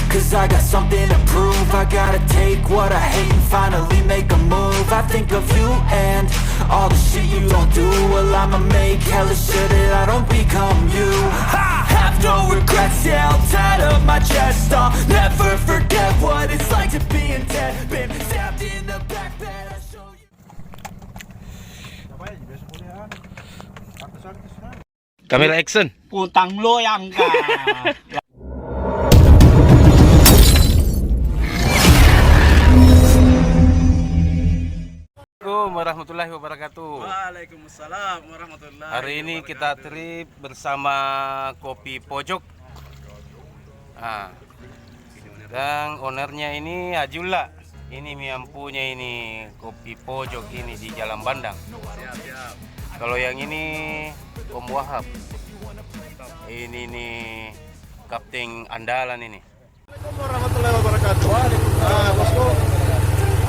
cause I got something to prove. I gotta take what I hate and finally make a move. I think of you and all the shit you don't do. Well, I'ma make hella sure that I don't become you. I have no regrets, yeah, I'll tie up my chest. I'll never forget what it's like to be in debt. Been stabbed in the back bed, I'll show you. Kamera action. Putang loyang ka. Assalamualaikum warahmatullahi wabarakatuh. Waalaikumsalam warahmatullahi Hari ini kita trip bersama Kopi Pojok. Dan ownernya ini Ajula. Ini mempunya ini Kopi Pojok ini di Jalan Bandang. Siap. Kalau yang ini Om Wahab. Ini nih kapten andalan ini. Assalamualaikum warahmatullahi wabarakatuh. Bosku,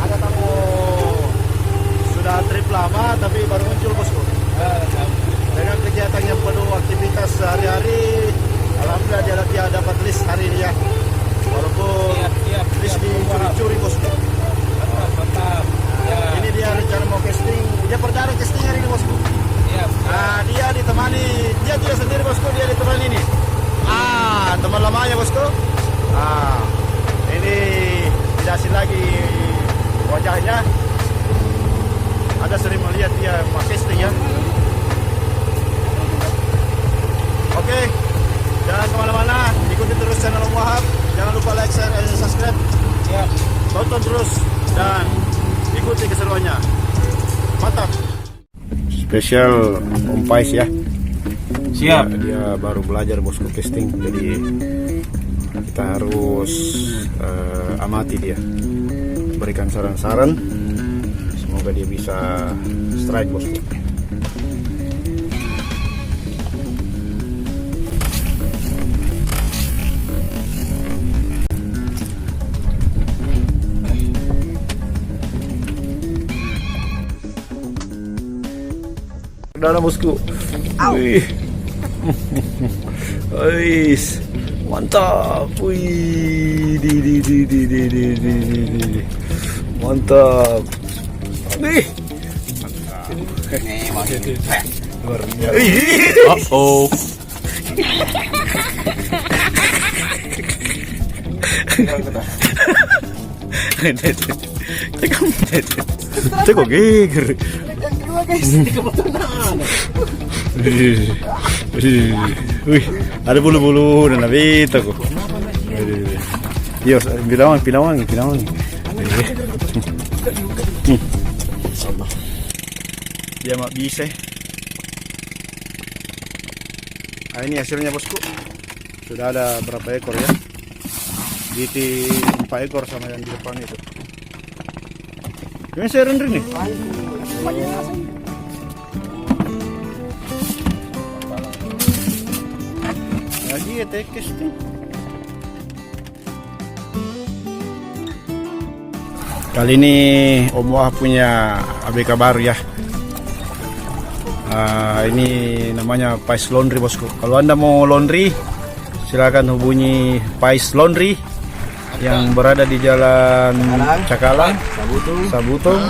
ada tamu sudah trip lama tapi baru muncul bosku. Dengan kegiatan yang penuh aktivitas sehari-hari, alhamdulillah dia dapat list hari ini ya. Walaupun list dicuri-curi bosku. Mantap. Ya. Ini dia rencana mau casting. Dia perdana casting hari ini bosku. Nah, dia ditemani, dia tidak sendiri bosku, dia ditemani ini. Teman lamanya bosku. Ini tidak asing lagi wajahnya. Ada sering melihat dia pakai casting ya. Oke, jangan kemana-mana, ikuti terus channel Om Wahab. Jangan lupa like, share, dan subscribe. Ya, tonton terus dan ikuti keseruannya. Mantap. Spesial Om Pais ya. Siap. Dia baru belajar bosku casting, jadi kita harus amati dia, berikan saran-saran. Semoga dia bisa strike bosku. Dalam bosku. Wih. Wis. Mantap. Wih. Di. Mantap. Wih. Mantap. Luar biasa. Oh. Cek geger. Yang kedua guys, kebetulan. Wih, ada bulu-bulu dan nabita kok. Yo, pinawangi. Dia mak bisa. Ini hasilnya bosku. Sudah ada berapa ekor ya? GT 4 ekor sama yang di depan itu. Ini saya rendering nih. Lagi ya tekes tuh. Kali ini Om Wah punya ABK baru ya. Ini namanya Pais Laundry bosku. Kalau Anda mau laundry, silakan hubungi Pais Laundry yang berada di Jalan Cakalang, Sabutung,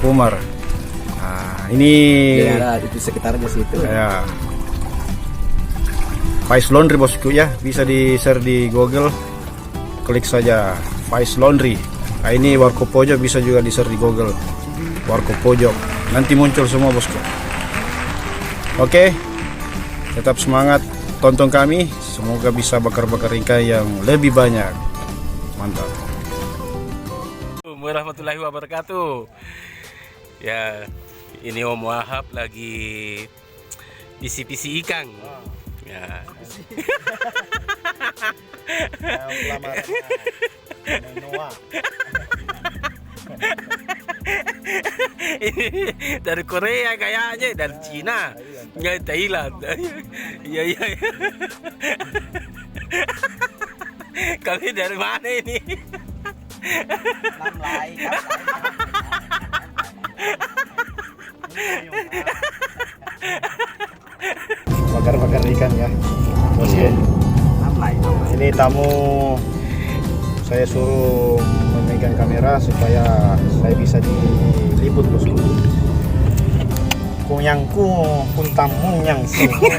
Kumar. Ini Ya, itu sekitarnya situ. ya. Pais Laundry bosku ya, bisa di-share di Google. Klik saja Pais Laundry. Ini Warkop Pojok, bisa juga di-share di Google. Warkop Pojok. Nanti muncul semua bosku. Oke. Tetap semangat tonton kami. Semoga bisa bakar-bakar ikan yang lebih banyak. Mantap. Assalamualaikum warahmatullahi wabarakatuh. Ya, ini Om Wahab lagi pisi-pisi ikan. Ya. Ini dari Korea kayaknya, dari Cina, nggak Thailand. Iya. Kalian dari mana ini? Bakar-bakar ikan ya bos ya. Ini tamu Saya suruh memegang kamera supaya saya bisa diliput bosku. Kuyangku puntamu yang semua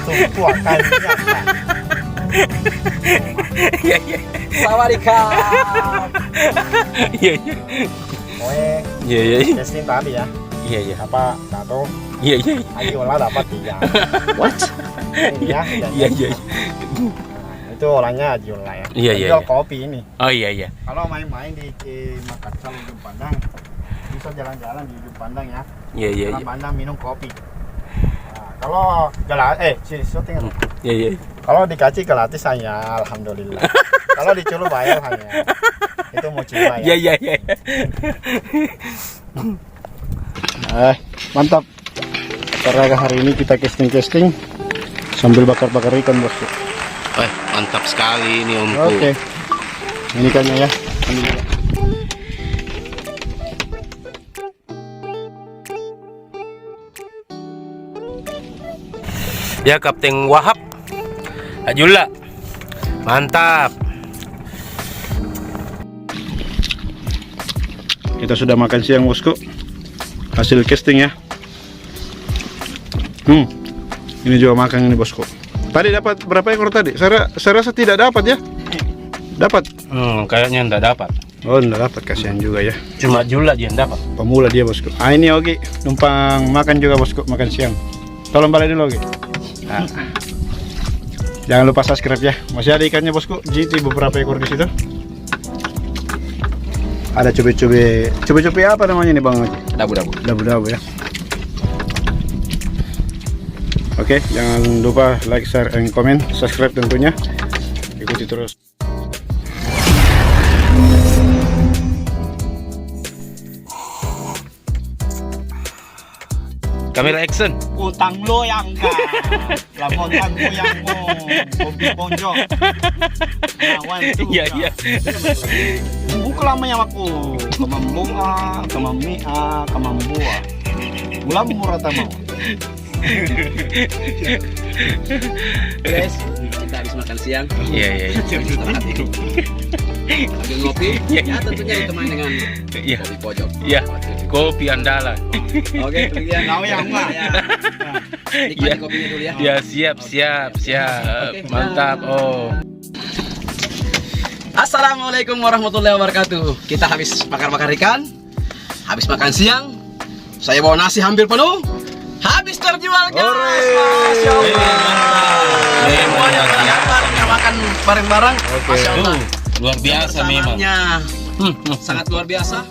itu kuakan Iya iya. Sawadikap. Iya iya. Oke, Iya iya. testing tadi ya. Iya iya. Apa tato? Iya iya. Ayolah dapat 3. What? Ini ya. Iya iya. Nah, itu orangnya Ayolah ya. Iya, iya, Jual iya. kopi ini. Oh iya iya. Kalau main-main di Makassar Ujung Pandang, bisa jalan-jalan di Ujung Pandang ya. Iya iya Jalan iya. Pandang minum kopi. Nah, kalau syuting. Iya iya. Kalau dikasih gratis saya alhamdulillah. Kalau diculu bayar hanya. Itu mau coba Iya ya. iya iya. Mantap. Karena hari ini kita casting sambil bakar-bakar ikan bosku. Wah, mantap sekali ini Omku. Oke. Ini ikannya ya. Ya Kapten Wahab. Ajulla. Mantap. Kita sudah makan siang bosku. Hasil casting ya. Ini juga makan ini bosku. Tadi dapat berapa ekor tadi? Saya rasa tidak dapat ya. Dapat? Kayaknya enggak dapat. Oh, enggak dapat, kasihan juga ya. Cuma Julla dia yang dapat. Pemula dia bosku. Ini Ogi numpang makan juga bosku, makan siang. Tolong balik dulu Ogi. Jangan lupa subscribe ya. Masih ada ikannya bosku. GT beberapa ekor di situ. Ada cube-cube apa namanya nih Bang Ogi? Dabu-dabu ya. Oke, jangan lupa like, share, and comment, subscribe tentunya. Ikuti terus. Kamera action. Utang lo yang ka. Lamontan mo yang mo. Kopi ponjok. Nawan tu. Iya iya. Buka lama yang aku. Kamambunga, kamamia, kamambua. Ulam murah tamau. Guys, kita habis makan siang. Iya iya. Istirahat ini. Sambil ngopi, ya tentunya ditemani dengan Iya. kopi pojok. Iya. Kopi andalan. Oke, demikian. Kau yang mah. Ya. Nikmati kopinya dulu ya. Ya siap. Mantap. Oh. Assalamualaikum warahmatullahi wabarakatuh. Kita habis bakar-bakar ikan, habis makan siang. Saya bawa nasi hampir penuh. Habis terjual guys. Masya Allah. Semuanya terdapat, kita makan bareng-bareng. Masya Allah. Luar biasa memang. Sangat luar biasa.